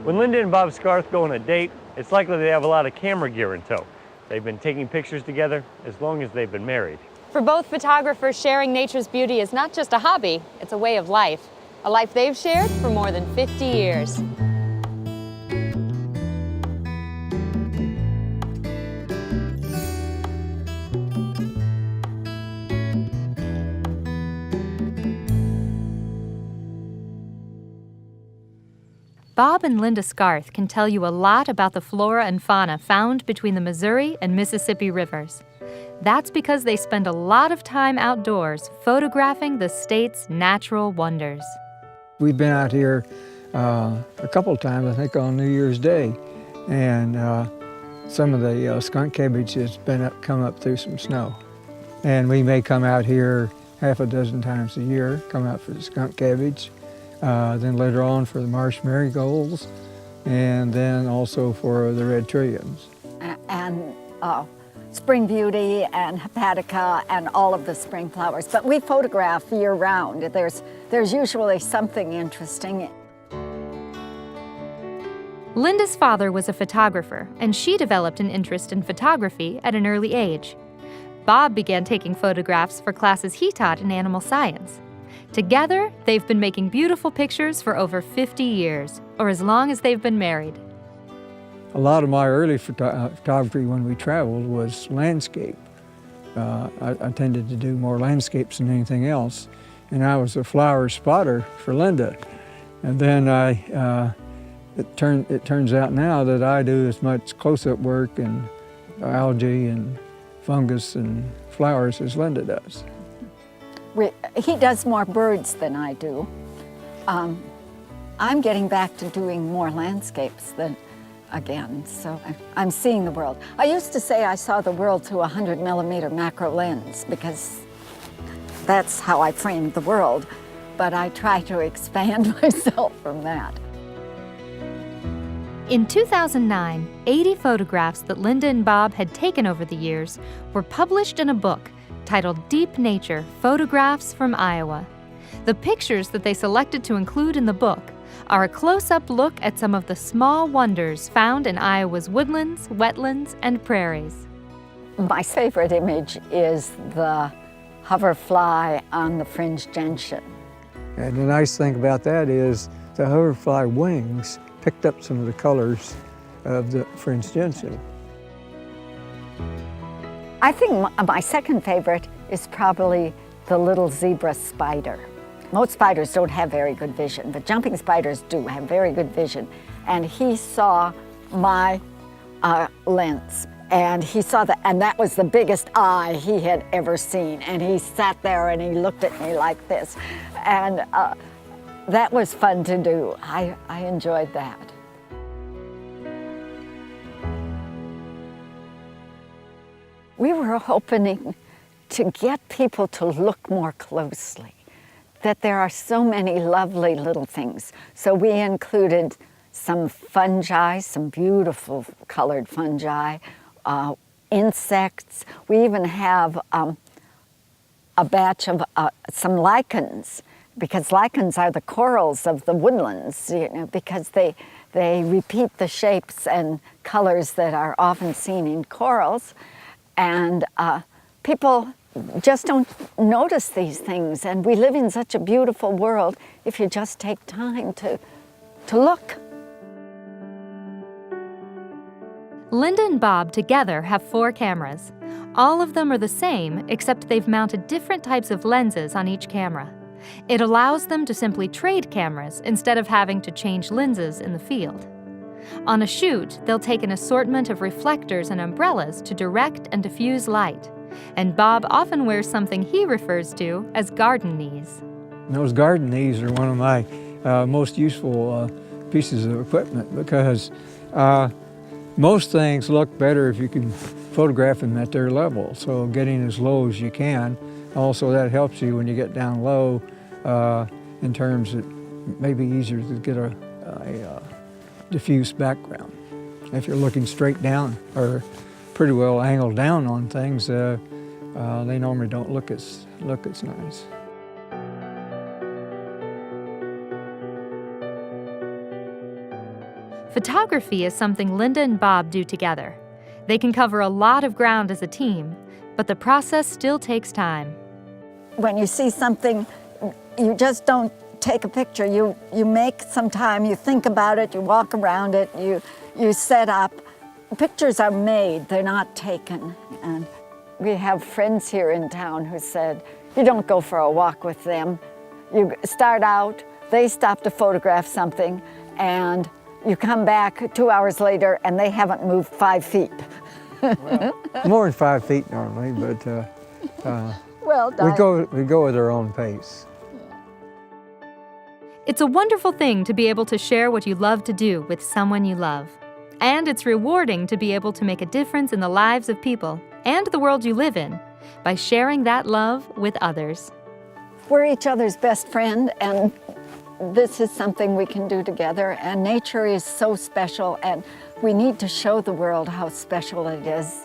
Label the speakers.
Speaker 1: When Linda and Bob Scarth go on a date, it's likely they have a lot of camera gear in tow. They've been taking pictures together as long as they've been married.
Speaker 2: For both photographers, sharing nature's beauty is not just a hobby, it's a way of life. A life they've shared for more than 50 years. Bob and Linda Scarth can tell you a lot about the flora and fauna found between the Missouri and Mississippi rivers. That's because they spend a lot of time outdoors photographing the state's natural wonders.
Speaker 3: We've been out here a couple of times, I think on New Year's Day, and some of the skunk cabbage has come up through some snow. And we may come out here half a dozen times a year, come out for the skunk cabbage. Then later on for the marsh marigolds, and then also for the red trilliums.
Speaker 4: And spring beauty and hepatica and all of the spring flowers. But we photograph year-round. There's usually something interesting.
Speaker 2: Linda's father was a photographer, and she developed an interest in photography at an early age. Bob began taking photographs for classes he taught in animal science. Together, they've been making beautiful pictures for over 50 years, or as long as they've been married.
Speaker 3: A lot of my early photography when we traveled was landscape. I tended to do more landscapes than anything else, and I was a flower spotter for Linda. And then it turns out now that I do as much close-up work and algae and fungus and flowers as Linda does.
Speaker 4: He does more birds than I do. I'm getting back to doing more landscapes again, so I'm seeing the world. I used to say I saw the world through a 100mm macro lens because that's how I framed the world, but I try to expand myself from that.
Speaker 2: In 2009, 80 photographs that Linda and Bob had taken over the years were published in a book titled Deep Nature: Photographs from Iowa. The pictures that they selected to include in the book are a close-up look at some of the small wonders found in Iowa's woodlands, wetlands, and prairies.
Speaker 4: My favorite image is the hoverfly on the fringed gentian.
Speaker 3: And the nice thing about that is the hoverfly wings picked up some of the colors of the fringed gentian.
Speaker 4: I think my second favorite is probably the little zebra spider. Most spiders don't have very good vision, but jumping spiders do have very good vision. And he saw my lens, and he saw that, and that was the biggest eye he had ever seen. And he sat there and he looked at me like this. And that was fun to do. I enjoyed that. We were hoping to get people to look more closely, that there are so many lovely little things. So we included some fungi, some beautiful colored fungi, insects. We even have a batch of some lichens, because lichens are the corals of the woodlands, because they repeat the shapes and colors that are often seen in corals. And people just don't notice these things. And we live in such a beautiful world if you just take time to look.
Speaker 2: Linda and Bob together have 4 cameras. All of them are the same, except they've mounted different types of lenses on each camera. It allows them to simply trade cameras instead of having to change lenses in the field. On a shoot, they'll take an assortment of reflectors and umbrellas to direct and diffuse light. And Bob often wears something he refers to as garden knees.
Speaker 3: Those garden knees are one of my most useful pieces of equipment, because most things look better if you can photograph them at their level. So getting as low as you can. Also, that helps you when you get down low in terms it may be easier to get a diffuse background. If you're looking straight down or pretty well angled down on things, they normally don't look as nice.
Speaker 2: Photography is something Linda and Bob do together. They can cover a lot of ground as a team, but the process still takes time.
Speaker 4: When you see something, you just don't take a picture. You make some time, you think about it, you walk around it, you set up. Pictures are made, they're not taken. And we have friends here in town who said, you don't go for a walk with them. You start out, they stop to photograph something, and you come back 2 hours later and they haven't moved 5 feet.
Speaker 3: Well, more than 5 feet normally, but
Speaker 4: Well done.
Speaker 3: we go at our own pace.
Speaker 2: It's a wonderful thing to be able to share what you love to do with someone you love. And it's rewarding to be able to make a difference in the lives of people and the world you live in by sharing that love with others.
Speaker 4: We're each other's best friend, and this is something we can do together. And nature is so special, and we need to show the world how special it is.